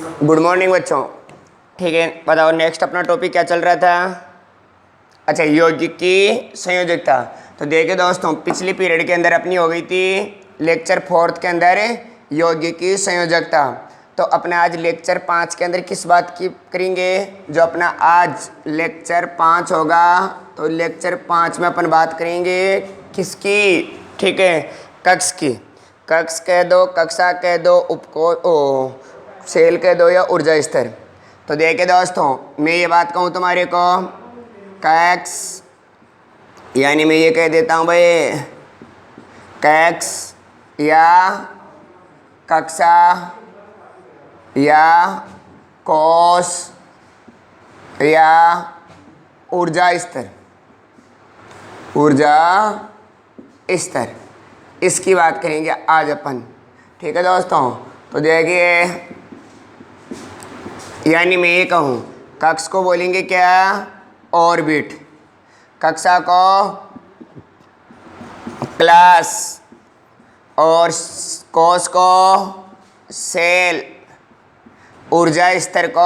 Good morning बच्चों। ठीक है, बताओ नेक्स्ट अपना टॉपिक क्या चल रहा था। अच्छा, यौगिक की संयोजकता। तो देखिए दोस्तों, पिछली पीरियड के अंदर अपनी हो गई थी लेक्चर 4 के अंदर यौगिक की संयोजकता। तो अपना आज लेक्चर 5 के अंदर किस बात की करेंगे। जो अपना आज लेक्चर 5 होगा, तो लेक्चर 5 में अपन बात करेंगे किसकी। ठीक है, कक्ष की। कक्ष कह दो, कक्षा कह दो, सेल कह दो या ऊर्जा स्तर। तो देखिए दोस्तों, मैं ये बात कहूँ तुम्हारे को, कक्ष यानी मैं ये कह देता हूँ भाई कक्ष या कक्षा या कोश या ऊर्जा स्तर, ऊर्जा स्तर, इसकी बात करेंगे आज अपन। ठीक है दोस्तों, तो देखिए, यानी मैं ये कहूँ कक्ष को बोलेंगे क्या, ऑर्बिट। कक्षा को क्लास और कोश को सेल, ऊर्जा स्तर को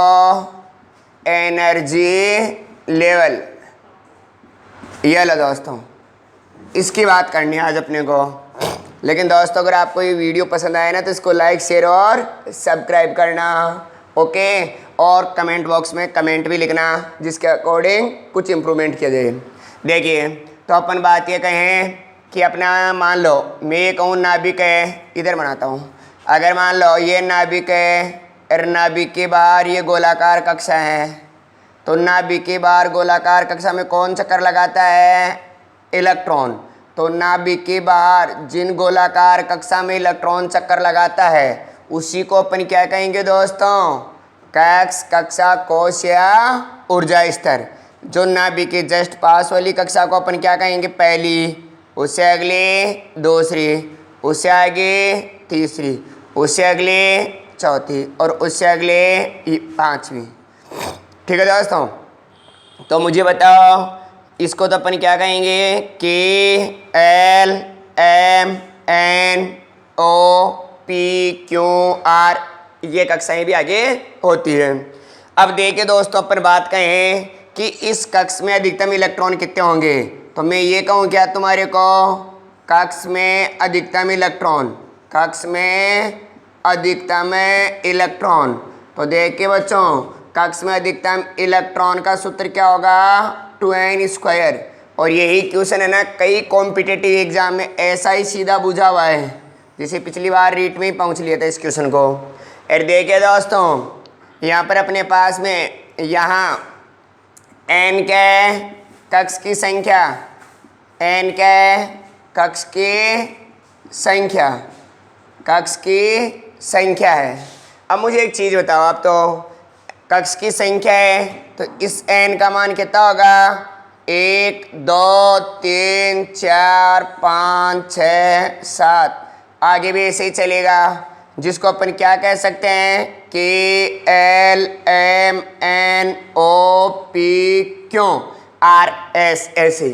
एनर्जी लेवल। ये लो दोस्तों, इसकी बात करनी है आज अपने को। लेकिन दोस्तों, अगर आपको ये वीडियो पसंद आए ना तो इसको लाइक शेयर और सब्सक्राइब करना, ओके। और कमेंट बॉक्स में कमेंट भी लिखना जिसके अकॉर्डिंग कुछ इम्प्रूवमेंट किया जाए। देखिए, तो अपन बात ये कहें कि अपना मान लो मैं ये कहूँ नाभिक है, इधर बनाता हूँ। अगर मान लो ये नाभिक है और नाभिक के बाहर ये गोलाकार कक्षा है, तो नाभिक के बाहर गोलाकार कक्षा में कौन चक्कर लगाता है, इलेक्ट्रॉन। तो नाभिक के बाहर जिन गोलाकार कक्षा में इलेक्ट्रॉन चक्कर लगाता है उसी को अपन क्या कहेंगे दोस्तों, कक्ष, कक्षा, कोश या ऊर्जा स्तर। जो नाभिक के जस्ट पास वाली कक्षा को अपन क्या कहेंगे, पहली, उससे अगली दूसरी, उससे आगे तीसरी, उससे अगले चौथी और उससे अगले पांचवी। ठीक है दोस्तों, तो मुझे बताओ इसको तो अपन क्या कहेंगे, K L M N O P Q R, ये कक्षाएं भी आगे होती है। अब देखिए दोस्तों, अपन बात कहें कि इस कक्ष में अधिकतम इलेक्ट्रॉन कितने होंगे, तो मैं ये कहूँ क्या तुम्हारे को, कक्ष में अधिकतम इलेक्ट्रॉन, कक्ष में अधिकतम इलेक्ट्रॉन। तो देखिए बच्चों, कक्ष में अधिकतम इलेक्ट्रॉन का सूत्र क्या होगा, 2n²। और यही क्वेश्चन है ना, कई कॉम्पिटिटिव एग्जाम में ऐसा ही सीधा पूछा हुआ है, जैसे पिछली बार रीट में ही पहुंच लिया था इस क्वेश्चन को। और देखिए दोस्तों, यहाँ पर अपने पास में यहाँ n के कक्ष की संख्या, n के कक्ष की संख्या, कक्ष की संख्या है। अब मुझे एक चीज़ बताओ, आप तो कक्ष की संख्या है तो इस n का मान कितना होगा, 1 2 3 4 5 6 7, आगे भी ऐसे ही चलेगा, जिसको अपन क्या कह सकते हैं, K L M N O P Q R S, ऐसे।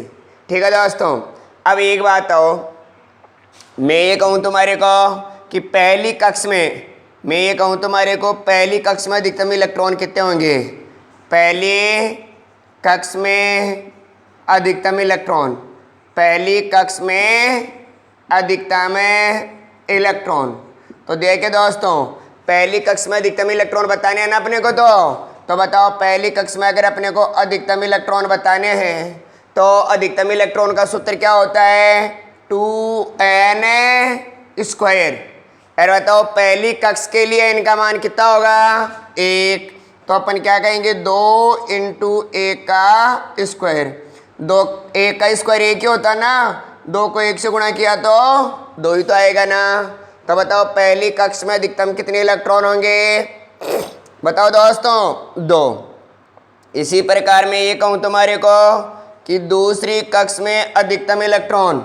ठीक है दोस्तों, अब एक बात हो, मैं ये कहूँ तुम्हारे को कि पहली कक्ष में, मैं ये कहूँ तुम्हारे को पहली कक्ष में अधिकतम इलेक्ट्रॉन कितने होंगे, पहली कक्ष में अधिकतम इलेक्ट्रॉन, पहली कक्ष में अधिकतम इलेक्ट्रॉन। तो देखिए दोस्तों, पहली कक्ष में अधिकतम इलेक्ट्रॉन बताने हैं ना अपने को, तो बताओ पहली कक्ष में अगर अपने को अधिकतम इलेक्ट्रॉन बताने हैं तो अधिकतम इलेक्ट्रॉन का सूत्र क्या होता है, 2n²। और बताओ पहली कक्ष के लिए n का मान कितना होगा, 1। तो अपन क्या कहेंगे, 2 × 1 का स्क्वायर। 2, 1 का स्क्वायर 1 ही होता ना, 2 को 1 से गुणा किया तो 2 ही तो आएगा ना। तो बताओ पहली कक्ष में अधिकतम कितने इलेक्ट्रॉन होंगे, बताओ दोस्तों, 2। इसी प्रकार मैं ये कहूँ तुम्हारे को कि दूसरी कक्ष में अधिकतम इलेक्ट्रॉन,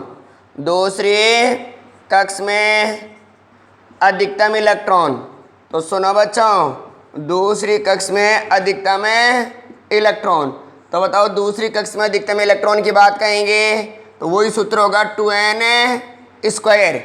दूसरी कक्ष में अधिकतम इलेक्ट्रॉन। तो सुनो बच्चों, दूसरी कक्ष में अधिकतम इलेक्ट्रॉन, तो बताओ दूसरी कक्ष में अधिकतम इलेक्ट्रॉन की बात कहेंगे तो वही सूत्र होगा 2n²।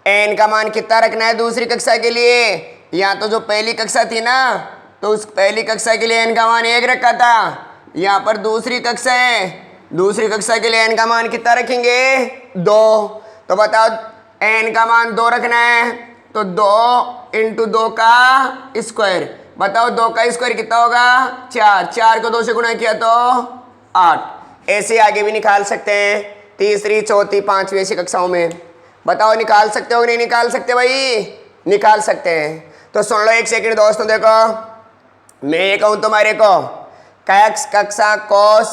n का मान कितना रखना है दूसरी कक्षा के लिए, यहाँ तो जो पहली कक्षा थी ना, तो उस पहली कक्षा के लिए n का मान 1 रखा था। यहाँ पर दूसरी कक्षा है, दूसरी कक्षा के लिए n का मान कितना रखेंगे? 2। तो बताओ n का मान 2 रखना है, तो 2 इंटू 2 का स्क्वायर। बताओ 2 का स्क्वायर कितना होगा? 4। 4 को 2 से गुणा किया तो 8। ऐसे आगे भी निकाल सकते हैं, तीसरी चौथी पांचवी ऐसी कक्षाओं में। बताओ निकाल सकते हो कि नहीं निकाल सकते भाई? निकाल सकते हैं। तो सुन लो एक सेकंड दोस्तों, देखो मैं ये कहूँ तुम्हारे को कक्ष, कक्षा, कोष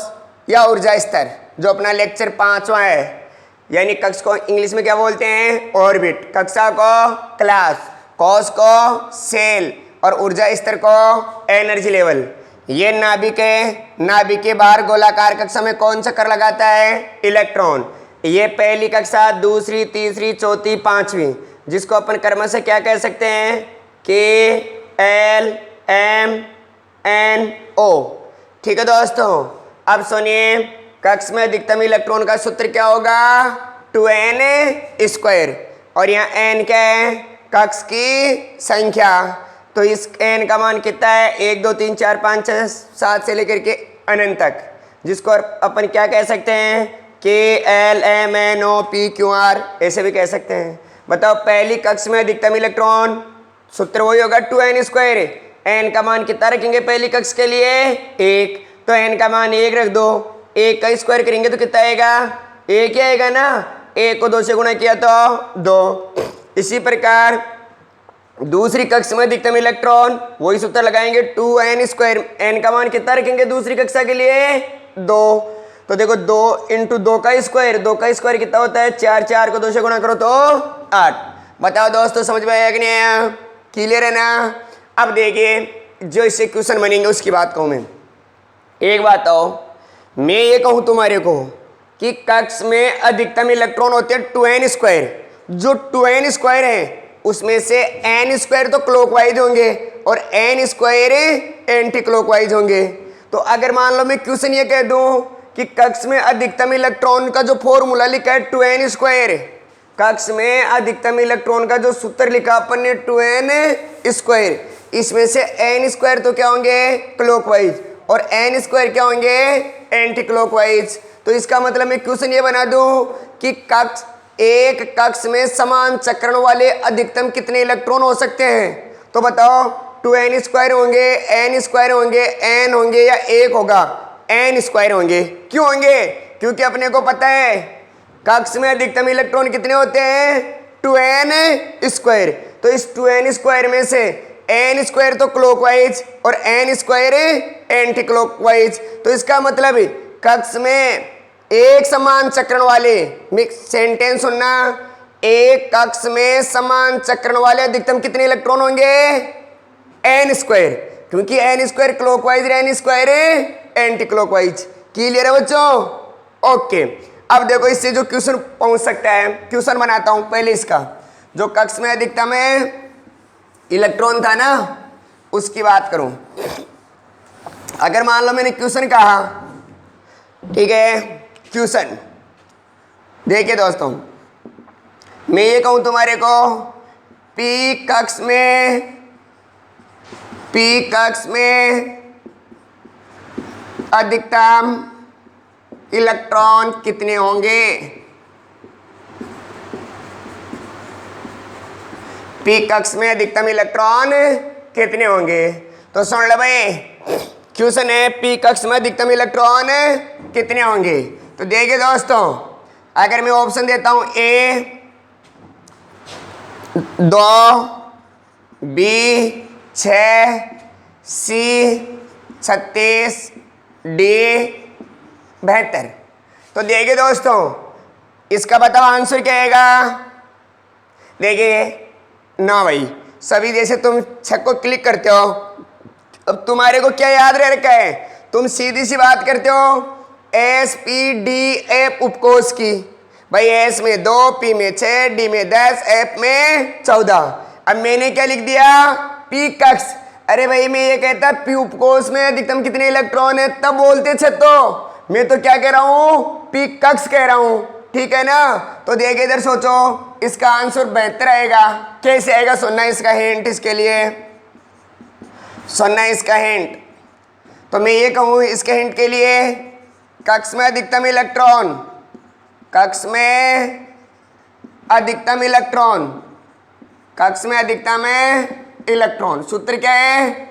या ऊर्जा स्तर, जो अपना लेक्चर 5वां है, यानी कक्ष को इंग्लिश में क्या बोलते हैं? ऑर्बिट। कक्षा को क्लास, कोष को सेल और ऊर्जा स्तर को एनर्जी लेवल। ये नाभिक है, नाभिक के बाहर गोलाकार कक्षा में कौन चक्कर लगाता है? इलेक्ट्रॉन। ये पहली कक्षा, दूसरी, तीसरी, चौथी, पांचवी, जिसको अपन क्रम से क्या कह सकते हैं? KLMNO। ठीक है दोस्तों, अब सुनिए, कक्ष में अधिकतम इलेक्ट्रॉन का सूत्र क्या होगा? 2n²। और यहाँ n क्या है? कक्ष की संख्या। तो इस n का मान कितना है? 1 2 3 4 5 6 7 से लेकर के अनंत तक, जिसको अपन क्या कह सकते हैं? KLMNOPQR ऐसे भी कह सकते हैं। बताओ पहली कक्ष में अधिकतम इलेक्ट्रॉन, सूत्र वही होगा 2n²। n का मान कितना रखेंगे पहली कक्ष के लिए? 1। तो n का मान 1 रख दो, 1 का स्क्वायर करेंगे तो कितना आएगा? 1 ही आएगा ना। 1 को 2 से गुणा किया तो 2। इसी प्रकार दूसरी कक्ष में अधिकतम इलेक्ट्रॉन, वही सूत्र लगाएंगे 2n²। n का मान कितना रखेंगे दूसरी कक्षा के लिए? 2। तो देखो 2 इंटू 2 का स्क्वायर, 2 का स्क्वायर कितना होता है? 4। 4 को 2 से गुणा करो तो 8। बताओ दोस्तों समझ में आया कि नहीं आया? क्लियर है ना? अब देखिए जो इससे क्वेश्चन बनेंगे उसकी बात कहूँ मैं। एक बात आओ, मैं ये कहूँ तुम्हारे को कि कक्ष में अधिकतम इलेक्ट्रॉन होते हैं 2n²। जो 2n² है उसमें से n² तो क्लॉकवाइज होंगे और n² एंटी क्लॉकवाइज होंगे। तो अगर मान लो मैं क्वेश्चन ये कह दूं कि कक्ष में अधिकतम इलेक्ट्रॉन का जो फॉर्मूला लिखा है 2n², कक्ष में अधिकतम इलेक्ट्रॉन का जो सूत्र लिखा अपन ने 2n², इसमें से n² तो क्या होंगे? क्लॉकवाइज, और n² क्या होंगे? Anti clockwise. तो इसका मतलब मैं क्वेश्चन ये बना दूं कि एक कक्ष में समान चक्रण वाले अधिकतम कितने इलेक्ट्रॉन हो सकते हैं? तो बताओ 2n² होंगे, n² होंगे, n होंगे या 1 होगा? n² होंगे। क्यों होंगे? क्योंकि अपने को पता है कक्ष में अधिकतम इलेक्ट्रॉन कितने होते हैं? 2n²। तो इस 2n² में से n² तो क्लॉकवाइज और n² एंटी क्लॉकवाइज। तो इसका मतलब कक्ष में एक समान चक्रण वाले, मिक्स सेंटेंस सुनना, एक कक्ष में समान चक्रण वाले अधिकतम कितने इलेक्ट्रॉन होंगे? n², क्योंकि n² क्लॉकवाइज और n² एंटी क्लॉकवाइज। क्लियर है बच्चों? ओके, अब देखो इससे जो क्वेश्चन पहुंच सकता है, क्वेश्चन बनाता हूं पहले इसका। जो कक्ष में अधिकतम इलेक्ट्रॉन था ना, उसकी बात करूं। अगर मान लो मैंने क्वेश्चन कहा, ठीक है, क्वेश्चन देखिए दोस्तों, मैं ये कहूं तुम्हारे को पी कक्ष में अधिकतम इलेक्ट्रॉन कितने होंगे? पी कक्ष में अधिकतम इलेक्ट्रॉन कितने होंगे? तो सुन लो भाई, क्वेश्चन है पी कक्ष में अधिकतम इलेक्ट्रॉन कितने होंगे। तो देखिए दोस्तों, अगर मैं ऑप्शन देता हूं ए 2, बी 6, सी 36, डी 72। तो देखिए दोस्तों, इसका बताओ आंसर क्या आएगा? देखिए ना भाई, सभी जैसे तुम छक को क्लिक करते हो, अब तुम्हारे को क्या याद रह रखा है? तुम सीधी सी बात करते हो SPDF उपकोष की। भाई S में 2, P में 6, D में 10, F में 14। अब मैंने क्या लिख दिया? P कक्ष। अरे भाई मैं ये कहता P उपकोष में अधिकतम कितने इलेक्ट्रॉन है, तब बोलते छे। तो मैं तो क्या कह रहा हूँ? P कक्ष कह रहा हूँ। ठीक है ना। तो देखिए इधर सोचो, इसका आंसर 72 आएगा। कैसे आएगा सुनना इसका हिंट, इसके लिए सुनना इसका हिंट। तो मैं ये कहूँ इसके हिंट के लिए, कक्ष में अधिकतम इलेक्ट्रॉन, कक्ष में अधिकतम इलेक्ट्रॉन, कक्ष में अधिकतम इलेक्ट्रॉन, सूत्र क्या है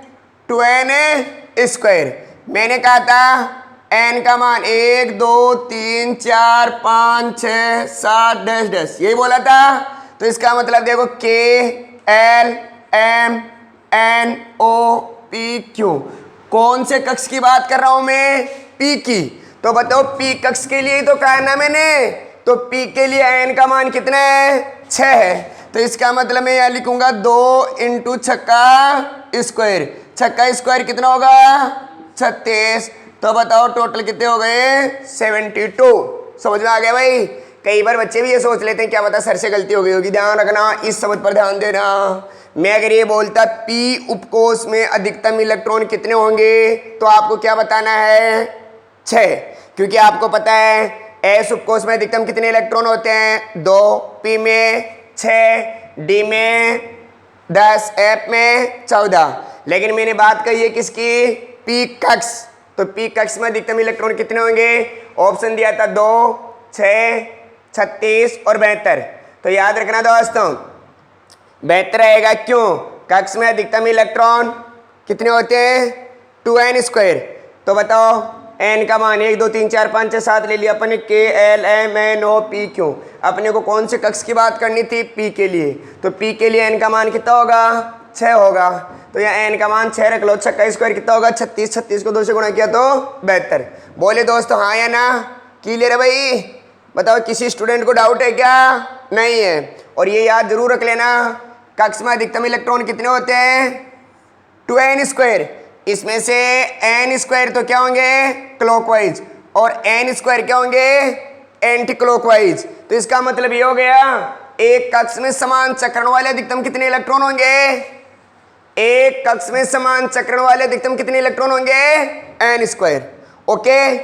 2n²। मैंने कहा था n का मान 1 2 3 4 5 6 7 डैश डैश, यही बोला था। तो इसका मतलब देखो K L M N O P Q, कौन से कक्ष की बात कर रहा हूं मैं, P की। तो बताओ P कक्ष के लिए तो कहा ना मैंने, तो P के लिए n का मान कितना है 6 है। तो इसका मतलब मैं यहां लिखूंगा 2 × छक्का स्क्वायर, छक्का स्क्वायर कितना होगा 36। तो बताओ टोटल कितने हो गए 72। समझ में आ गया भाई। कई बार बच्चे भी ये सोच लेते हैं क्या पता सर से गलती हो गई होगी, ध्यान रखना, इस समझ पर ध्यान देना। मैं अगर ये बोलता P उपकोष में अधिकतम इलेक्ट्रॉन कितने होंगे, तो आपको क्या बताना है 6, क्योंकि आपको पता है S उपकोष में अधिकतम कितने इलेक्ट्रॉन होते हैं 2, P में 6, D में 10, F में 14। लेकिन मैंने बात कही है किसकी, P कक्ष। तो P कक्ष में अधिकतम इलेक्ट्रॉन कितने होंगे, ऑप्शन दिया था 2, 6, 36 और 72। तो याद रखना दोस्तों 72 रहेगा, क्यों, कक्ष में अधिकतम इलेक्ट्रॉन कितने होते हैं 2n²। तो बताओ n का मान 1 2 3 4 5 6 7 ले लिया अपने, K L M N O P Q। अपने को कौन से कक्ष की बात करनी थी, P के लिए। तो P के लिए n का मान कितना होगा 6 होगा। तो यहाँ n का मान 6 रख लो, छक्का स्क्वायर कितना होगा 36, 36 को 2 से गुणा किया तो 72। बोले दोस्तों हाँ या ना, क्लियर है भाई। बताओ किसी स्टूडेंट को डाउट है क्या, नहीं है। और ये याद जरूर रख लेना, कक्ष में अधिकतम इलेक्ट्रॉन कितने होते हैं 2n²। इसमें से n² तो क्या होंगे क्लॉकवाइज, और n² क्या होंगे एंटी क्लॉकवाइज। तो इसका मतलब ये हो गया एक कक्ष में समान चक्रण वाले अधिकतम कितने इलेक्ट्रॉन होंगे, एक कक्ष में समान चक्रण वाले अधिकतम कितने इलेक्ट्रॉन होंगे n²। ओके,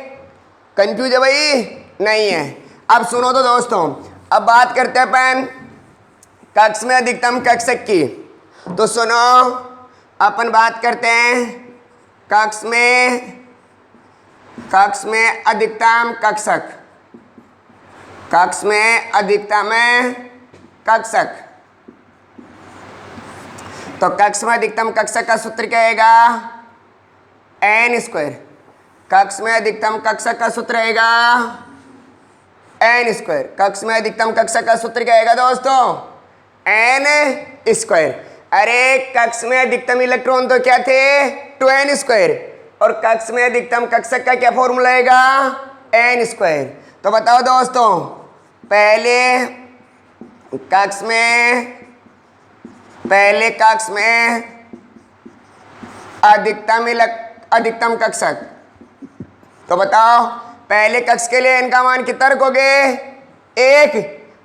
कंफ्यूज है भाई, नहीं है। अब सुनो तो दोस्तों, अब बात करते हैं अपन कक्ष में अधिकतम कक्षक की। तो सुनो, अपन बात करते हैं कक्ष में अधिकतम कक्षक, कक्ष में अधिकतम कक्षक। तो कक्ष में अधिकतम कक्षक का सूत्र क्या आएगा n²। कक्ष में अधिकतम कक्षक का सूत्र आएगा n²। कक्ष में अधिकतम कक्षक का सूत्र क्या आएगा दोस्तों n²। अरे कक्ष में अधिकतम इलेक्ट्रॉन तो क्या थे 2n², और कक्ष में अधिकतम कक्षक का क्या फॉर्मूला आएगा n²। तो बताओ दोस्तों, पहले कक्ष में अधिकतम कक्षक। तो बताओ पहले कक्ष के लिए n का मान कितना रखोगे 1,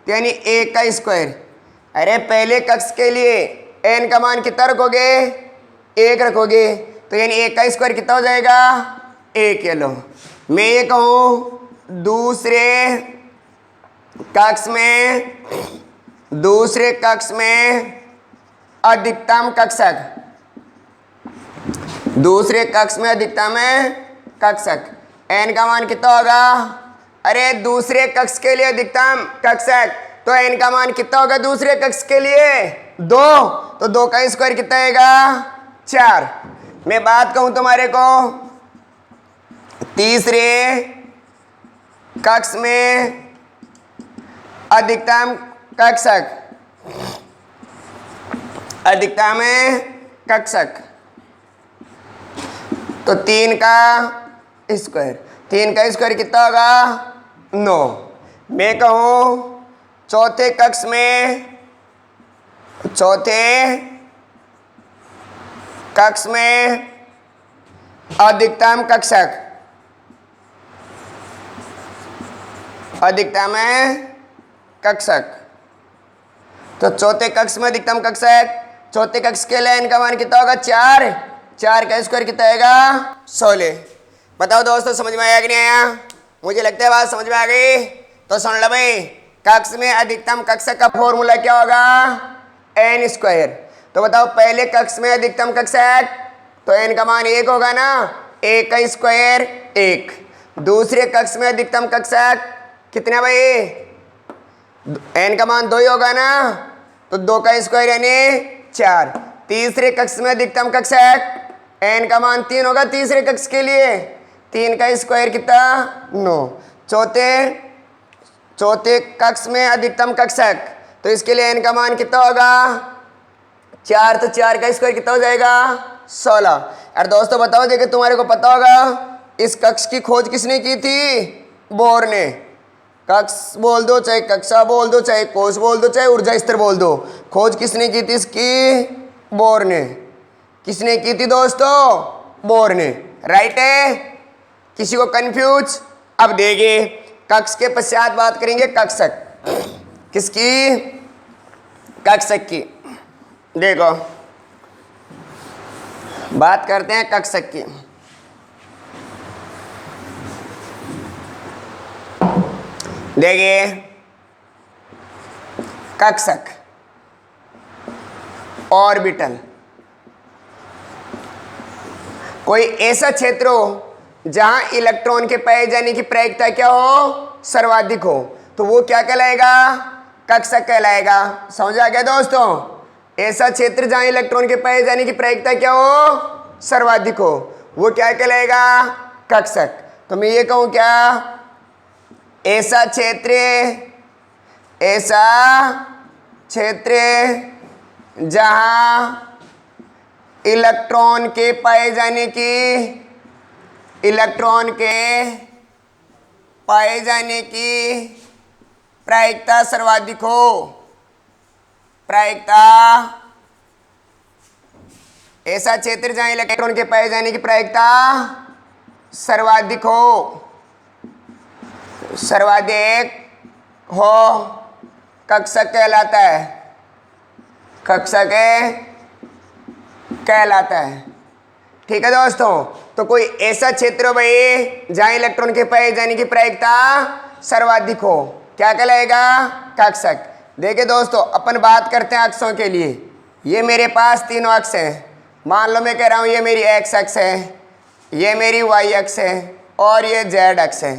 यानी 1 का स्क्वायर। अरे पहले कक्ष के लिए n का मान कितना रखोगे 1 रखोगे, तो यानी 1 का स्क्वायर कितना हो जाएगा 1। ये लो, मैं ये कहूँ दूसरे कक्ष में अधिकतम कक्षक, दूसरे कक्ष में अधिकतम कक्षक n का मान कितना होगा। अरे दूसरे कक्ष के लिए अधिकतम कक्षक, तो n का मान कितना होगा दूसरे कक्ष के लिए 2, तो 2 का स्क्वायर कितना आएगा 4। मैं बात कहूं तुम्हारे को तीसरे कक्ष में अधिकतम कक्षक, अधिकतम कक्षक, तो 3 का स्क्वायर, 3 का स्क्वायर कितना होगा 9। मैं कहूँ चौथे कक्ष में अधिकतम कक्षक, अधिकतम कक्षक, तो चौथे कक्ष में अधिकतम कक्षक, चौथे कक्ष के लिए n का मान कितना होगा 4, 4 का स्क्वायर कितना आएगा 16। बताओ दोस्तों समझ में आया कि नहीं आया। मुझे लगता है बात समझ में आ गई। तो सुन लो भाई, कक्ष में अधिकतम कक्षक का फॉर्मूला क्या होगा, एन स्क्वायर। तो बताओ पहले कक्ष में अधिकतम कक्षक, तो एन का मान 1 होगा ना, 1 का स्क्वायर 1। दूसरे कक्ष में अधिकतम कक्षक कितना भाई, एन का मान 2 ही होगा ना, तो 2 का स्क्वायर यानी 4। तीसरे कक्ष में अधिकतम कक्षक, एन का मान 3 होगा तीसरे कक्ष के लिए, 3 का स्क्वायर कितना 9। चौथे कक्ष में अधिकतम कक्षक, तो इसके लिए एन का मान कितना होगा 4, तो 4 का स्क्वायर कितना हो जाएगा 16। और दोस्तों बताओ, देखिए तुम्हारे को पता होगा इस कक्ष की खोज किसने की थी, बोर ने। कक्ष बोल दो, चाहे कक्षा बोल दो, चाहे कोश बोल दो, चाहे ऊर्जा स्तर बोल दो, खोज किसने की थी इसकी, बोर ने। किसने की थी दोस्तों, बोर ने, राइट है। किसी को कंफ्यूज? अब देखिए कक्ष के पश्चात बात करेंगे कक्षक, किसकी, कक्षक की। देखो बात करते हैं कक्षक की। देखिए कक्षक, ऑर्बिटल, कोई ऐसा क्षेत्र हो जहां इलेक्ट्रॉन के पाए जाने की प्रायिकता क्या हो, सर्वाधिक हो, तो वो क्या कहलाएगा, कक्षक कहलाएगा। समझ आ गया दोस्तों? ऐसा क्षेत्र जहां इलेक्ट्रॉन के पाए जाने की प्रायिकता क्या हो, सर्वाधिक हो, वो क्या कहलाएगा, कक्षक। तो मैं ये कहूं क्या, ऐसा क्षेत्र जहां इलेक्ट्रॉन के पाए जाने की प्रायिकता सर्वाधिक हो, ऐसा क्षेत्र जहां इलेक्ट्रॉन के पाए जाने की प्रायिकता सर्वाधिक हो, कक्षक कहलाता है, कक्षक कहलाता है। ठीक है दोस्तों? तो कोई ऐसा क्षेत्र हो भाई जहां इलेक्ट्रॉन के पाए जाने की प्रायिकता सर्वाधिक हो, क्या कहलाएगा, कक्षक। देखिए दोस्तों, अपन बात करते हैं अक्षों के लिए। ये मेरे पास तीनों अक्ष हैं। मान लो मैं कह रहा हूं ये मेरी एक्स अक्ष है, ये मेरी वाई अक्ष है और ये जेड अक्ष है।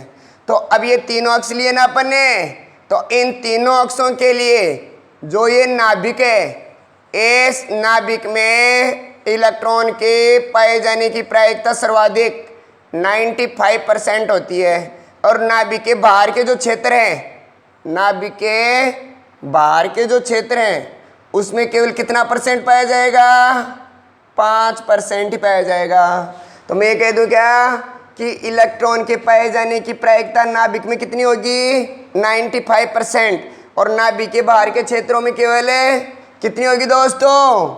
तो अब ये तीनों अक्ष लिए ना अपन ने, तो इन तीनों अक्षों के लिए जो ये नाभिक है, इस नाभिक में इलेक्ट्रॉन के पाए जाने की प्रायिकता सर्वाधिक 95% होती है। और नाभिक के बाहर के जो क्षेत्र हैं, नाभिक के बाहर के जो क्षेत्र हैं उसमें केवल कितना परसेंट पाया जाएगा, 5% ही पाया जाएगा। तो मैं कह दूं क्या कि इलेक्ट्रॉन के पाए जाने की प्रायिकता नाभिक में कितनी होगी, 95%, और नाभिक के बाहर के क्षेत्रों में केवल कितनी होगी दोस्तों,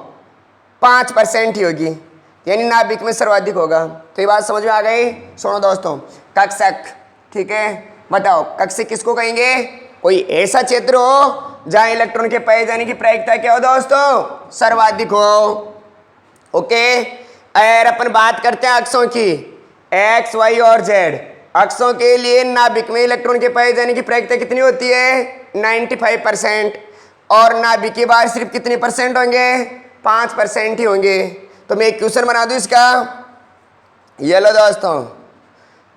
5% ही होगी, यानी नाभिक में सर्वाधिक होगा। तो ये बात समझ में आ गई? सुनो दोस्तों, कक्षक, ठीक है, बताओ कक्षक किसको कहेंगे, कोई ऐसा क्षेत्र हो जहां इलेक्ट्रॉन के पाए जाने की प्रायिकता क्या हो दोस्तों, सर्वाधिक हो। ओके, और अपन बात करते हैं अक्षों की, एक्स वाई और जेड अक्षों के लिए नाभिक में इलेक्ट्रॉन के पाए जाने की प्रायिकता कितनी होती है, 95%, और नाभिक के बाहर सिर्फ कितने परसेंट होंगे, 5% ही होंगे। तो मैं एक क्वेश्चन बना दूं इसका, ये लो दोस्तों,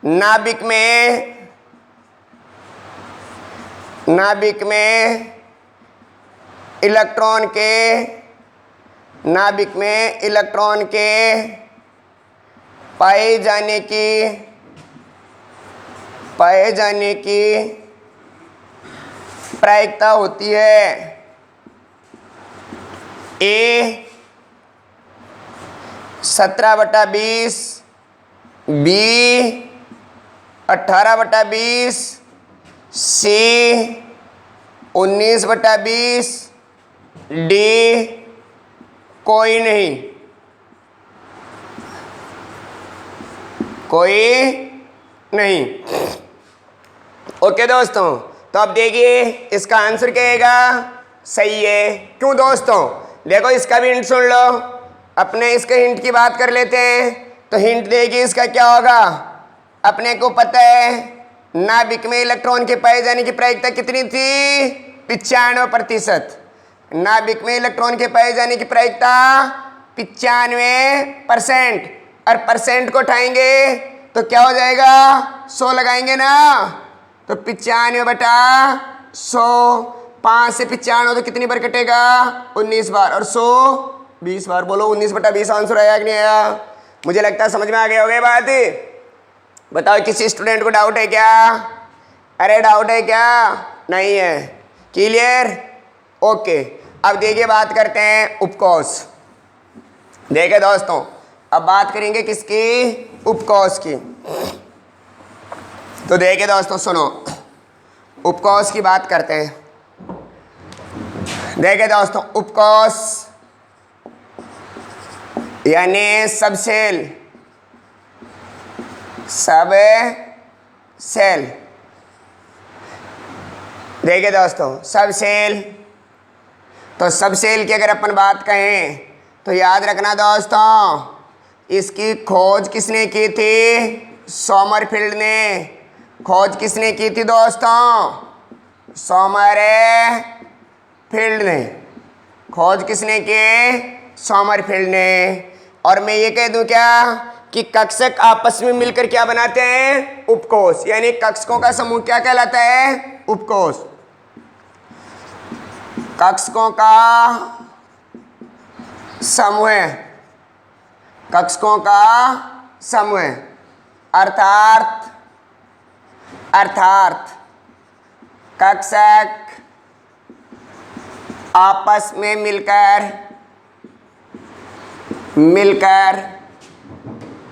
नाभिक में इलेक्ट्रॉन के पाए जाने की प्रायिकता होती है ए 17/20, बी 18/20, सी 19/20, डी कोई नहीं। ओके दोस्तों, तो अब देखिए इसका आंसर क्या आएगा, सही है। क्यों दोस्तों, देखो इसका भी हिंट सुन लो। अपने इसके हिंट की बात कर लेते हैं। तो हिंट देखिए इसका क्या होगा, अपने को पता है नाभिक में इलेक्ट्रॉन के पाए जाने की प्रायिकता कितनी थी? 95%। नाभिक में इलेक्ट्रॉन के पाए जाने की प्रायिकता 95%। और परसेंट को उठाएंगे तो क्या हो जाएगा? 100 लगाएंगे ना, तो 95/100। 5 से 95 तो कितनी बार कटेगा? 19 बार। और 100 20 बार। बोलो 19/20 आंसर आया कि नहीं आया? मुझे लगता है समझ में आ गया होगा बात। बताओ किसी स्टूडेंट को डाउट है क्या? अरे डाउट है क्या? नहीं है। क्लियर? ओके। अब देखिए बात करते हैं उपकोष। देखिए दोस्तों, अब बात करेंगे किसकी? उपकोष की। तो देखिए दोस्तों सुनो, उपकोष की बात करते हैं। देखिए दोस्तों, उपकोष यानी सब सेल। सब सेल। देखिए दोस्तों, सब सेल। तो सब सेल की अगर अपन बात कहें तो याद रखना दोस्तों, इसकी खोज किसने की थी? सोमरफील्ड ने। खोज किसने की थी दोस्तों? सोमरफील्ड ने। खोज किसने की? सोमरफील्ड ने। और मैं ये कह दूं क्या कि कक्षक आपस में मिलकर क्या बनाते हैं? उपकोष। यानी कक्षकों का समूह क्या कहलाता है? उपकोष। कक्षकों का समूह। कक्षकों का समूह अर्थात कक्षक आपस में मिलकर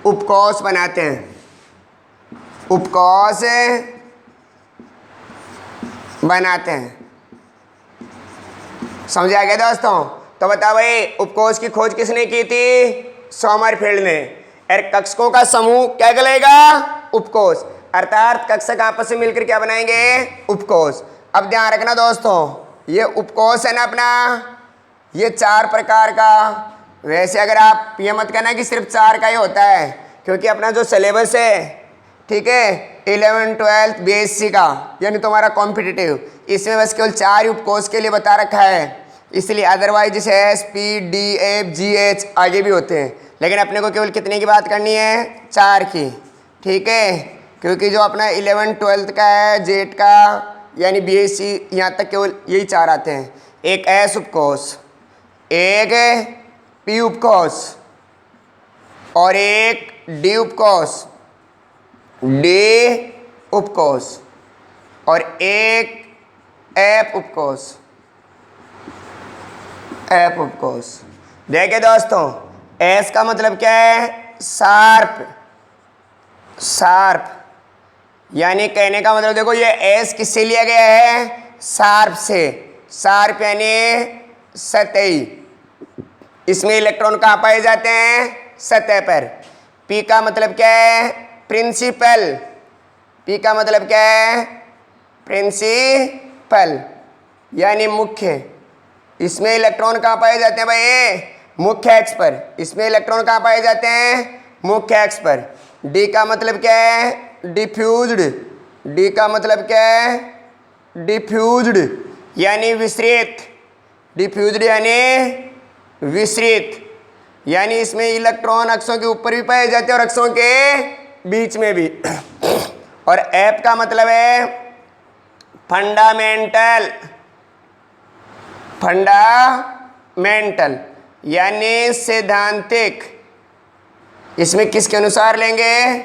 उपकोष बनाते हैं। उपकोष बनाते हैं। समझ आ गया दोस्तों? तो बताओ भाई, उपकोष की खोज किसने की थी? सोमरफील्ड ने। और कक्षकों का समूह क्या कहलाएगा? उपकोष। अर्थात कक्षक आपस में मिलकर क्या बनाएंगे? उपकोष। अब ध्यान रखना दोस्तों, ये उपकोष है ना अपना, ये 4 प्रकार का। वैसे अगर आप ये मत कहना कि सिर्फ 4 का ही होता है, क्योंकि अपना जो सिलेबस है, ठीक है, 11 12 BSc का, यानी तुम्हारा कॉम्पिटिटिव, इसमें बस केवल 4 ही उपकोष के लिए बता रखा है। इसलिए अदरवाइज जैसे SPDFGH आगे भी होते हैं, लेकिन अपने को केवल कितने की बात करनी है? 4 की। ठीक है, क्योंकि जो अपना 11 12 का है, जेट का यानी BSc, यहाँ तक केवल यही 4 आते हैं। एक S उपकोष, एक P उपकोष और एक D उपकोष, और एक F उपकोष। देखिए दोस्तों, S का मतलब क्या है? शार्प। यानी कहने का मतलब देखो, ये S किससे लिया गया है? शार्प से। शार्प यानी सतही। इसमें इलेक्ट्रॉन कहाँ पाए जाते हैं? सतह पर। P का मतलब क्या है? प्रिंसिपल। P का मतलब क्या है? प्रिंसिपल यानी मुख्य। इसमें इलेक्ट्रॉन कहाँ पाए जाते हैं भाई? मुख्य एक्स पर। इसमें इलेक्ट्रॉन कहाँ पाए जाते हैं? मुख्य एक्स पर। D का मतलब क्या है? डिफ्यूज्ड। D का मतलब क्या है? डिफ्यूज्ड यानी विस्तृत। डिफ्यूज्ड यानी विस्तृत, यानी इसमें इलेक्ट्रॉन अक्षों के ऊपर भी पाए जाते हैं और अक्षों के बीच में भी। और F का मतलब है फंडामेंटल यानी सैद्धांतिक। इसमें किसके अनुसार लेंगे?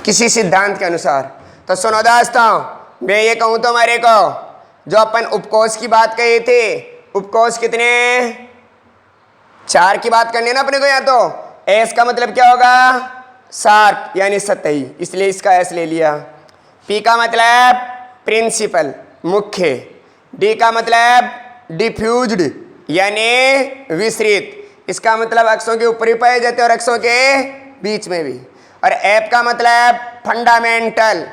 किसी सिद्धांत के अनुसार। तो सुनो दोस्तों, मैं ये कहूँ तो हमारे को जो अपन उपकोष की बात कही थी, उपकोष कितने? 4 की बात करनी है ना अपने को। यहाँ तो S का मतलब क्या होगा? शार्प यानी सतही, इसलिए इसका S ले लिया। P का मतलब प्रिंसिपल मुख्य। D का मतलब डिफ्यूज्ड यानी विस्तृत, इसका मतलब अक्षों के ऊपर भी पाए जाते हैं और अक्षों के बीच में भी। और F का मतलब फंडामेंटल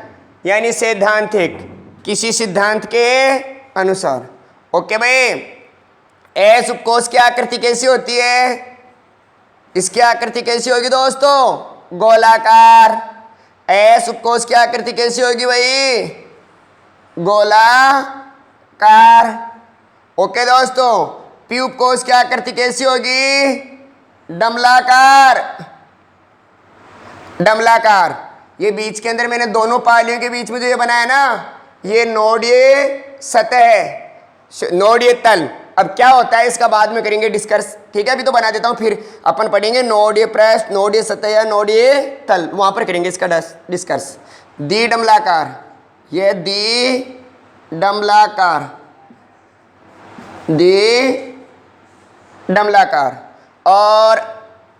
यानी सैद्धांतिक, किसी सिद्धांत के अनुसार। ओके भाई। S उपकोष की आकृति कैसी होती है? इसकी आकृति कैसी होगी दोस्तों? गोलाकार। एस उपकोष की आकृति कैसी होगी भाई? गोलाकार। ओके दोस्तों, पी उपकोष की आकृति कैसी होगी? डमलाकार। डमलाकार। ये बीच के अंदर मैंने दोनों पालियों के बीच में जो ये बनाया ना, ये नोडीय सतह है, नोडीय तल। अब क्या होता है इसका बाद में करेंगे डिस्कस, ठीक है? अभी तो बना देता हूं, फिर अपन पढ़ेंगे नोडीय पृष्ठ, नोडीय सतह या नोडीय तल, वहां पर करेंगे इसका डिस्कस। द्विडमलाकार, ये द्विडमलाकार, द्विडमलाकार। और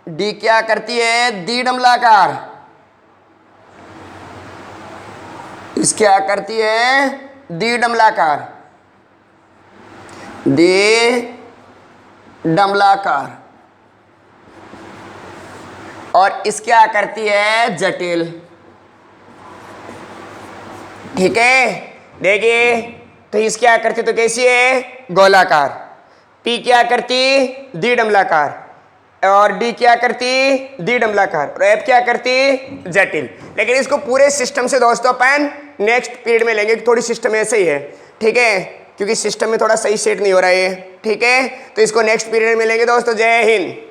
डी क्या करती है? द्विडमलाकार। इस क्या करती है? द्विडमलाकार, द्विडमलाकार। और इस क्या करती है? जटिल। ठीक है, देखिए तो इस क्या करती तो कैसी है? गोलाकार। पी क्या करती? द्विडमलाकार। और डी क्या करती? द्विडमलाकार। और एफ क्या करती? जटिल। लेकिन इसको पूरे सिस्टम से दोस्तों अपन नेक्स्ट पीरियड में लेंगे, थोड़ी सिस्टम ऐसे ही है, ठीक है? क्योंकि सिस्टम में थोड़ा सही सेट नहीं हो रहा है, ठीक है? तो इसको नेक्स्ट पीरियड में लेंगे दोस्तों। जय हिंद।